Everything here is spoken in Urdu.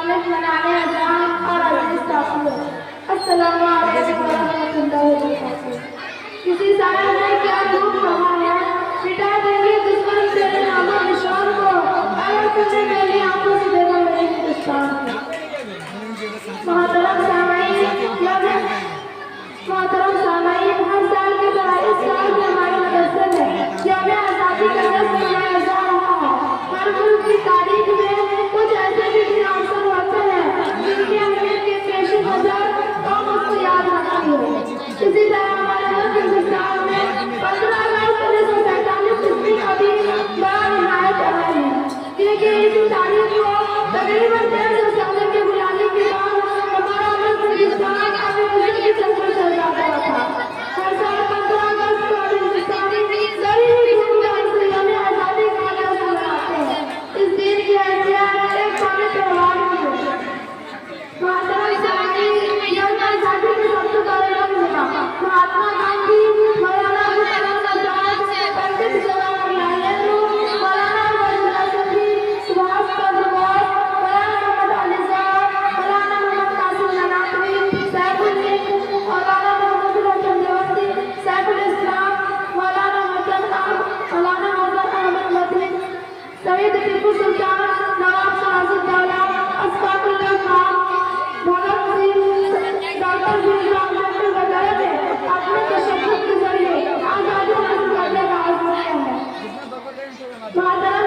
مالک منانے اجان اور عزیز ساتھیوں، السلام علیکم ورحمۃ اللہ وبرکاتہ۔ کسی سائے نے کیا دھوپ کہا ہے، مٹا دیں گے دشمن تیرے نام و نشان کو، اگر تم نے میری آنکھوں سے دیکھا میرے ہندوستان کو۔ محترم سامعین، ہر سال کی طرح اس سال بھی ہماری مدرسے میں یوم آزادی کا جشن منایا جا رہا ہے۔ ہر ملک کی تاریخ میں کچھ ایسے بھی دن اوسط ہوتے ہیں جن کی اہمیت کے پیش نظر قوم اس کو یاد رکھتی ہے۔ اسی طرح ہمارے ملک ہندوستان میں 15 اگست 1947 عیسوی کا بھی بڑا نہایت اہم ہے، کیونکہ اس تاریخ کو تقریباً 150 سال کی غلامی کے بعد ہمارا ملک ہندوستان اپنے عزت کی چھت پر چڑھا ہوا تھا۔ ہر سال 15 اگست کو ہندوستانی بڑی دھوم دھام سے یوم آزادی کا جشن مناتے ہیں۔ اس دن کی حیثیت ایک قومی تہوار کی ہوتی ہے۔ محترم سامعین، یوم آزادی کے سب سے بڑے رمز مہاتما گاندھی، مولانا ابو کلام آزاد، پنڈت جواہر لال نہرو، مولانا وجیہہ سندھی، سبھاش چندر بوس، مولانا محمد علی صاحب، مولانا محمد قاسم نانوتوی، سیف الدین، مولانا محمد روشن دیوبندی، سیف الاسلام، مولانا حسن خان، مولانا حسن احمد مدنی، شہید ٹیپو سلطان، نواب سراج الدولہ، اشفاق اللہ خان، بھگت سنگھ، ڈاکٹر بھیم راؤ امبیڈکر وغیرہ نے اپنے تشدد کے ذریعے آزادی حاصل کرنے کا عزم کیا ہے۔ محترم